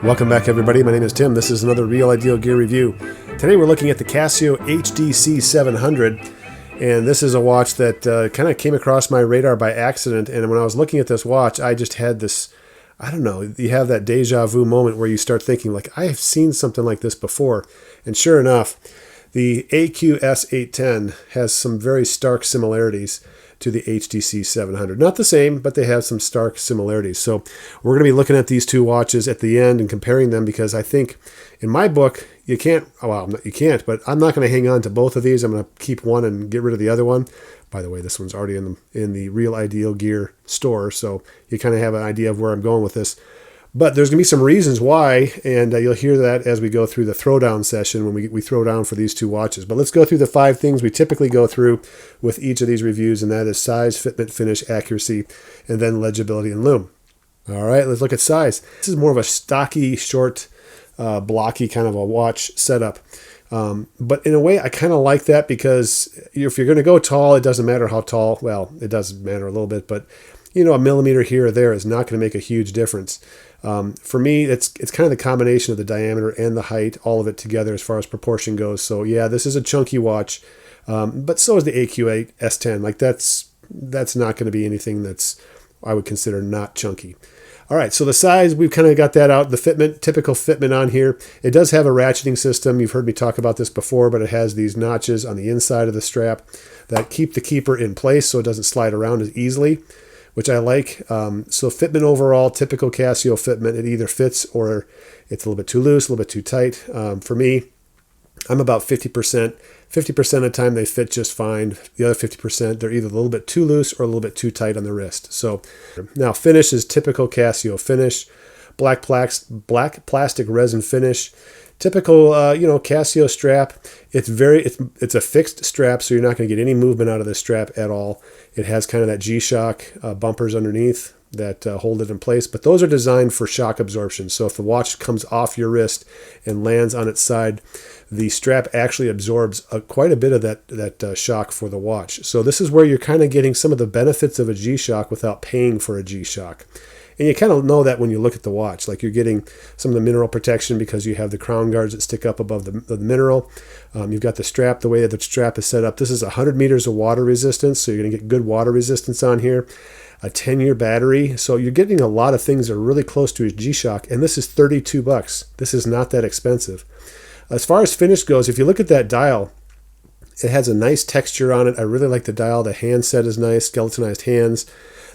Welcome back, everybody. My name is Tim. This is another Real Ideal Gear review. Today we're looking at the Casio HDC700, and this is a watch that kind of came across my radar by accident. And when I was looking at this watch, I just had this, I don't know, you have that deja vu moment where you start thinking, like, I have seen something like this before. And sure enough, the AQS810 has some very stark similarities to the HDC700. Not the same, but they have some stark similarities. So we're going to be looking at these two watches at the end and comparing them, because I think in my book, you can't, well, you can't, but I'm not going to hang on to both of these. I'm going to keep one and get rid of the other one. By the way, this one's already in the Real Ideal Gear store, so you kind of have an idea of where I'm going with this. But there's going to be some reasons why, and you'll hear that as we go through the throwdown session when we throw down for these two watches. But let's go through the 5 things we typically go through with each of these reviews, and that is size, fitment, finish, accuracy, and then legibility and lume. All right, let's look at size. This is more of a stocky, short, blocky kind of a watch setup. But in a way, I kind of like that, because if you're going to go tall, it doesn't matter how tall. Well, it does matter a little bit, but you know, a millimeter here or there is not going to make a huge difference. For me, it's kind of the combination of the diameter and the height, all of it together as far as proportion goes. So yeah, this is a chunky watch, but so is the AQS810. Like that's not going to be anything that's I would consider not chunky. All right, so the size, we've kind of got that out. The fitment, typical fitment on here. It does have a ratcheting system. You've heard me talk about this before, but it has these notches on the inside of the strap that keep the keeper in place so it doesn't slide around as easily, which I like. So fitment overall, typical Casio fitment, it either fits or it's a little bit too loose, a little bit too tight. For me, I'm about 50%. 50% of the time they fit just fine. The other 50%, they're either a little bit too loose or a little bit too tight on the wrist. So now finish is typical Casio finish. Black plastic resin finish. Typical, Casio strap. It's a fixed strap, so you're not going to get any movement out of this strap at all. It has kind of that G-Shock bumpers underneath that hold it in place, but those are designed for shock absorption. So if the watch comes off your wrist and lands on its side, the strap actually absorbs quite a bit of that shock for the watch. So this is where you're kind of getting some of the benefits of a G-Shock without paying for a G-Shock. And you kind of know that when you look at the watch, like you're getting some of the mineral protection because you have the crown guards that stick up above the mineral. You've got the strap, the way that the strap is set up. This is 100 meters of water resistance, so you're going to get good water resistance on here. A 10-year battery, so you're getting a lot of things that are really close to a G-Shock, and this is $32. This is not that expensive. As far as finish goes, if you look at that dial, it has a nice texture on it. I really like the dial. The handset is nice, skeletonized hands.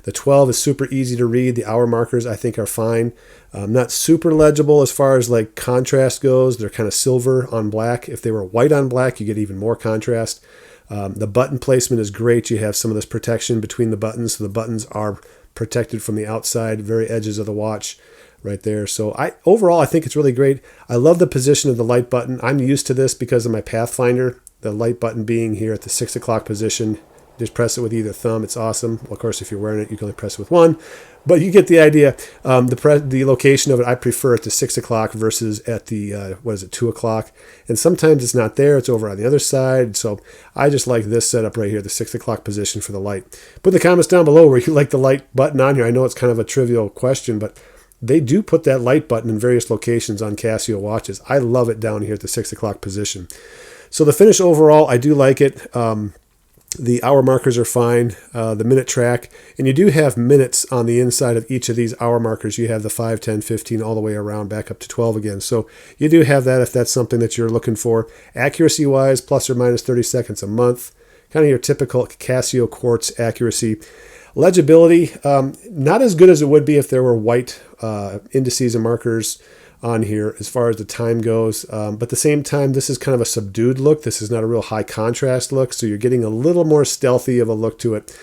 The 12 is super easy to read. The hour markers, I think, are fine. Not super legible as far as like contrast goes. They're kind of silver on black. If they were white on black, you get even more contrast. The button placement is great. You have some of this protection between the buttons, so the buttons are protected from the outside, very edges of the watch right there. So overall, I think it's really great. I love the position of the light button. I'm used to this because of my Pathfinder, the light button being here at the 6 o'clock position. Just press it with either thumb. It's awesome. Well, of course, if you're wearing it, you can only press it with one. But you get the idea. The location of it, I prefer it to 6 o'clock versus at the, 2 o'clock. And sometimes it's not there. It's over on the other side. So I just like this setup right here, the 6 o'clock position for the light. Put the comments down below where you like the light button on here. I know it's kind of a trivial question, but they do put that light button in various locations on Casio watches. I love it down here at the 6 o'clock position. So the finish overall, I do like it. The hour markers are fine, the minute track, and you do have minutes on the inside of each of these hour markers. You have the 5, 10, 15, all the way around back up to 12 again. So you do have that if that's something that you're looking for. Accuracy-wise, plus or minus 30 seconds a month. Kind of your typical Casio quartz accuracy. Legibility, not as good as it would be if there were white indices and markers on here as far as the time goes, but at the same time, this is kind of a subdued look. This is not a real high contrast look, so you're getting a little more stealthy of a look to it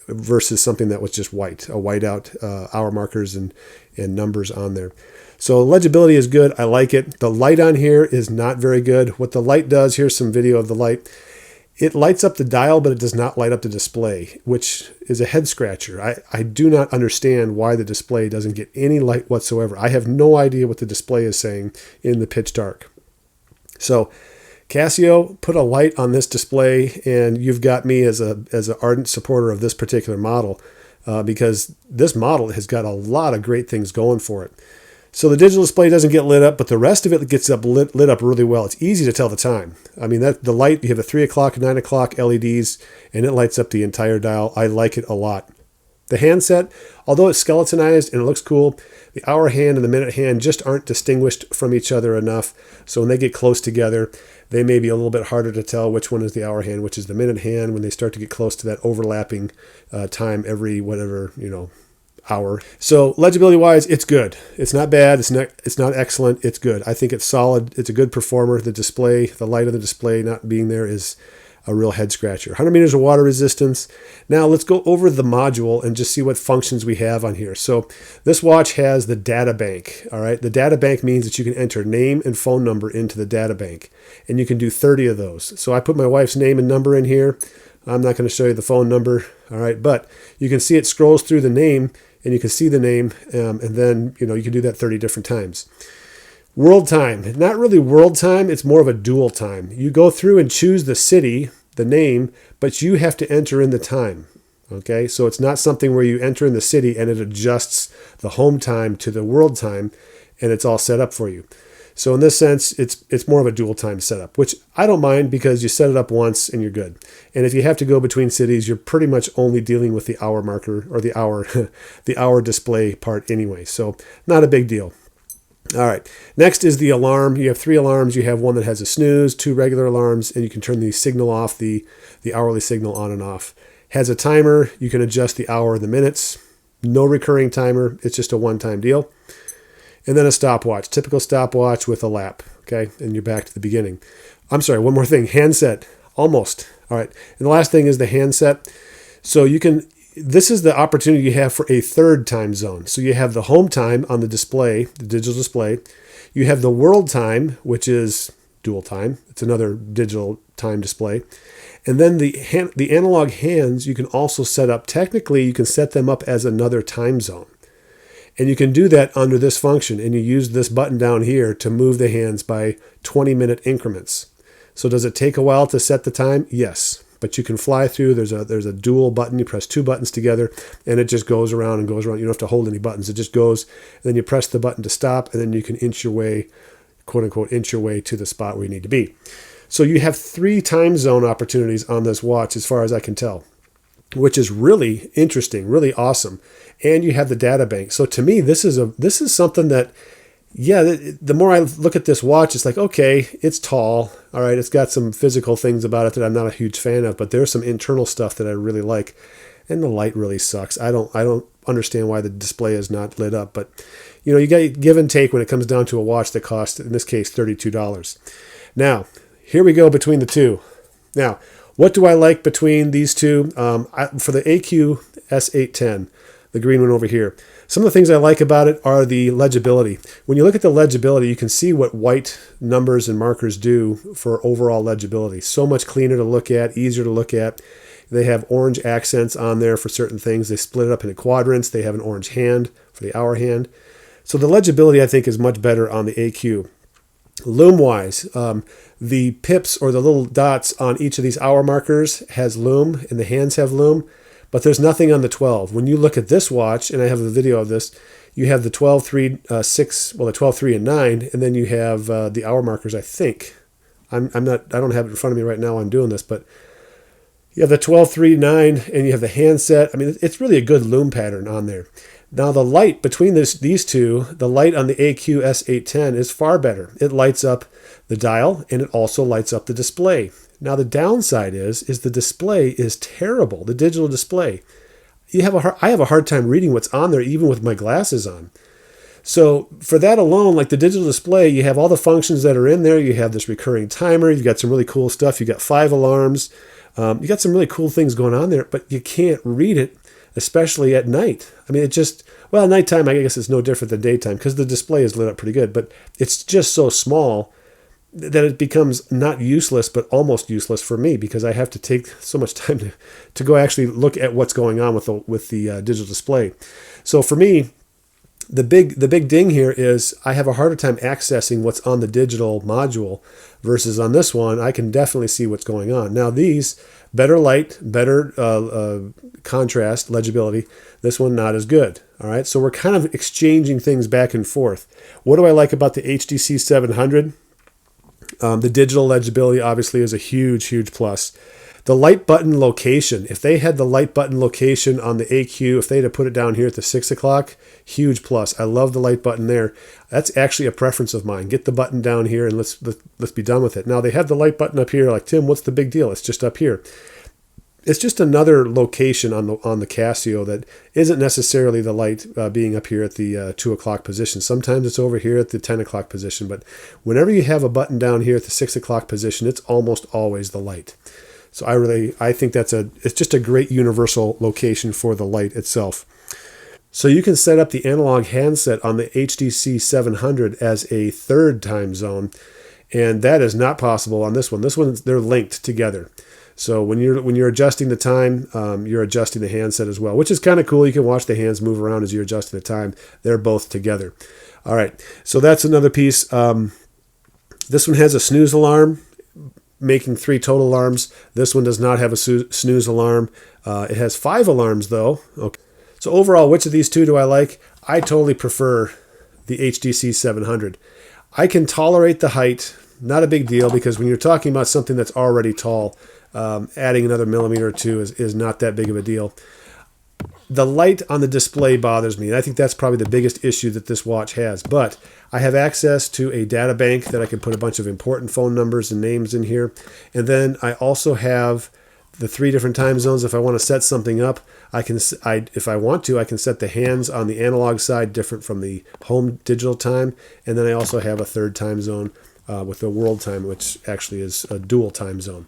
versus something that was just white, a white out hour markers and numbers on there. So legibility is good. I like it. The light on here is not very good. What the light does, here's some video of the light. It lights up the dial, but it does not light up the display, which is a head scratcher. I do not understand why the display doesn't get any light whatsoever. I have no idea what the display is saying in the pitch dark. So Casio, put a light on this display, and you've got me as an ardent supporter of this particular model because this model has got a lot of great things going for it. So the digital display doesn't get lit up, but the rest of it gets lit up really well. It's easy to tell the time. I mean, the light, you have the 3 o'clock, 9 o'clock LEDs, and it lights up the entire dial. I like it a lot. The handset, although it's skeletonized and it looks cool, the hour hand and the minute hand just aren't distinguished from each other enough. So when they get close together, they may be a little bit harder to tell which one is the hour hand, which is the minute hand, when they start to get close to that overlapping time every whatever, hour. So legibility wise, it's good. It's not bad. It's not excellent. It's good. I think it's solid. It's a good performer. The display, the light of the display not being there is a real head scratcher. 100 meters of water resistance. Now let's go over the module and just see what functions we have on here. So this watch has the data bank. All right. The data bank means that you can enter name and phone number into the data bank, and you can do 30 of those. So I put my wife's name and number in here. I'm not going to show you the phone number. All right. But you can see it scrolls through the name, and you can see the name, and then, you can do that 30 different times. World time, not really world time, it's more of a dual time. You go through and choose the city, the name, but you have to enter in the time. Okay, so it's not something where you enter in the city and it adjusts the home time to the world time, and it's all set up for you. So in this sense, it's more of a dual time setup, which I don't mind because you set it up once and you're good. And if you have to go between cities, you're pretty much only dealing with the hour marker or the hour the hour display part anyway. So not a big deal. All right. Next is the alarm. You have 3 alarms. You have one that has a snooze, 2 regular alarms, and you can turn the signal off, the hourly signal on and off. Has a timer. You can adjust the hour and the minutes. No recurring timer. It's just a one-time deal. And then a stopwatch, typical stopwatch with a lap, okay? And you're back to the beginning. I'm sorry, one more thing, handset, almost. All right, and the last thing is the handset. So this is the opportunity you have for a third time zone. So you have the home time on the display, the digital display. You have the world time, which is dual time. It's another digital time display. And then the analog hands, you can also set up, technically you can set them up as another time zone. And you can do that under this function, and you use this button down here to move the hands by 20-minute increments. So does it take a while to set the time? Yes, but you can fly through. There's a dual button. You press 2 buttons together, and it just goes around and goes around. You don't have to hold any buttons. It just goes, and then you press the button to stop, and then you can inch your way, quote unquote, inch your way to the spot where you need to be. So you have 3 time zone opportunities on this watch, as far as I can tell, which is really interesting, really awesome. And you have the data bank. So to me, this is something that, yeah, the more I look at this watch, it's like, okay, it's tall. All right, it's got some physical things about it that I'm not a huge fan of, but there's some internal stuff that I really like. And the light really sucks. I don't understand why the display is not lit up, but you got give and take when it comes down to a watch that costs, in this case, $32. Now, here we go between the two. Now, what do I like between these two? For the AQS810, the green one over here, some of the things I like about it are the legibility. When you look at the legibility, you can see what white numbers and markers do for overall legibility. So much cleaner to look at, easier to look at. They have orange accents on there for certain things. They split it up into quadrants. They have an orange hand for the hour hand. So the legibility, I think, is much better on the AQ. Lume-wise, the pips or the little dots on each of these hour markers has lume, and the hands have lume, but there's nothing on the 12. When you look at this watch, and I have a video of this, you have the 12, 3, 6, well, the 12, 3, and 9, and then you have the hour markers, I think. I don't have it in front of me right now while I'm doing this, but you have the 12, 3, 9, and you have the handset. I mean, it's really a good lume pattern on there. Now, the light between these two, the light on the AQS810 is far better. It lights up the dial, and it also lights up the display. Now, the downside is the display is terrible, the digital display. I have a hard time reading what's on there, even with my glasses on. So for that alone, like the digital display, you have all the functions that are in there. You have this recurring timer. You've got some really cool stuff. You've got 5 alarms. You got some really cool things going on there, but you can't read it, especially at night. I mean, nighttime, I guess it's no different than daytime because the display is lit up pretty good, but it's just so small that it becomes not useless, but almost useless for me because I have to take so much time to go actually look at what's going on with the digital display. So for me, The big ding here is I have a harder time accessing what's on the digital module versus on this one, I can definitely see what's going on. Now these, better light, better contrast, legibility. This one, not as good. All right, so we're kind of exchanging things back and forth. What do I like about the HDC700? The digital legibility obviously is a huge plus. The light button location, if they had the light button location on the AQ, if they had to put it down here at the 6 o'clock, huge plus. I love the light button there. That's actually a preference of mine. Get the button down here and let's be done with it. Now they have the light button up here, like, Tim, what's the big deal? It's just up here. It's just another location on the Casio that isn't necessarily the light being up here at the 2 o'clock position. Sometimes it's over here at the 10 o'clock position, but whenever you have a button down here at the 6 o'clock position, it's almost always the light. So I think it's just a great universal location for the light itself. So you can set up the analog handset on the HDC700 as a third time zone, and that is not possible on this one. This one, they're linked together. So when you're adjusting the time, you're adjusting the handset as well, which is kind of cool. You can watch the hands move around as you're adjusting the time. They're both together. All right, so that's another piece. This one has a snooze alarm, making 3 total alarms. This one does not have a snooze alarm. It has 5 alarms though. Okay. So overall, which of these two do I like? I totally prefer the HDC700. I can tolerate the height, not a big deal, because when you're talking about something that's already tall, adding another millimeter or two is not that big of a deal. The light on the display bothers me, and I think that's probably the biggest issue that this watch has. But I have access to a data bank that I can put a bunch of important phone numbers and names in here. And then I also have the 3 different time zones. If I want to set something up, if I want to, I can set the hands on the analog side different from the home digital time. And then I also have a third time zone with the world time, which actually is a dual time zone.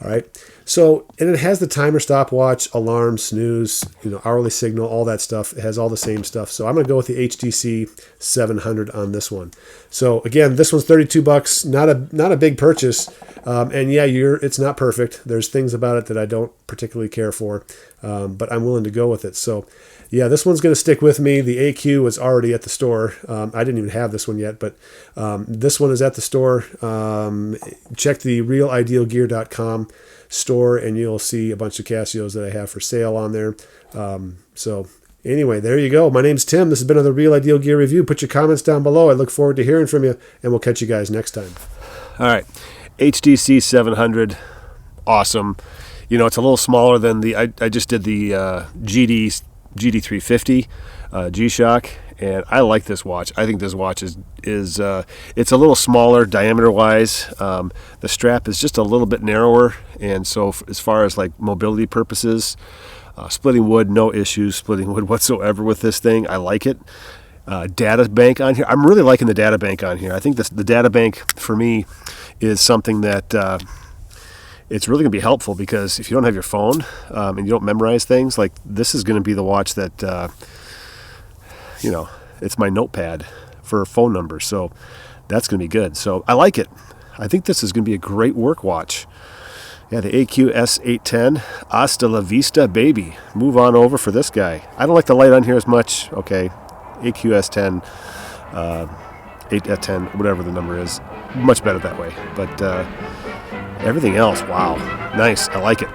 All right. So, and it has the timer, stopwatch, alarm, snooze, hourly signal, all that stuff. It has all the same stuff. So I'm going to go with the HDC 700 on this one. So again, this one's $32. Not a big purchase. And yeah, it's not perfect. There's things about it that I don't particularly care for, but I'm willing to go with it. So yeah, this one's going to stick with me. The AQ was already at the store. I didn't even have this one yet, but this one is at the store. Check the realidealgear.com store and you'll see a bunch of Casios that I have for sale on there. So anyway, there you go. My name's Tim. This has been another Real Ideal Gear review. Put your comments down below. I look forward to hearing from you, and we'll catch you guys next time. All right, HDC 700, awesome. It's a little smaller than I just did the GD350 G-Shock, and I like this watch. I think this watch is it's a little smaller diameter wise. The strap is just a little bit narrower, and so as far as like mobility purposes, splitting wood, no issues splitting wood whatsoever with this thing. I like it. Data bank on here, I'm really liking the data bank on here. I think the data bank for me is something that it's really going to be helpful, because if you don't have your phone and you don't memorize things, like this is going to be the watch that it's my notepad for phone numbers, so that's going to be good. So I like it. I think this is going to be a great work watch. Yeah, the AQS810, hasta la vista, baby. Move on over for this guy. I don't like the light on here as much. Okay, AQS10, 810, whatever the number is, much better that way. But everything else, wow, nice. I like it.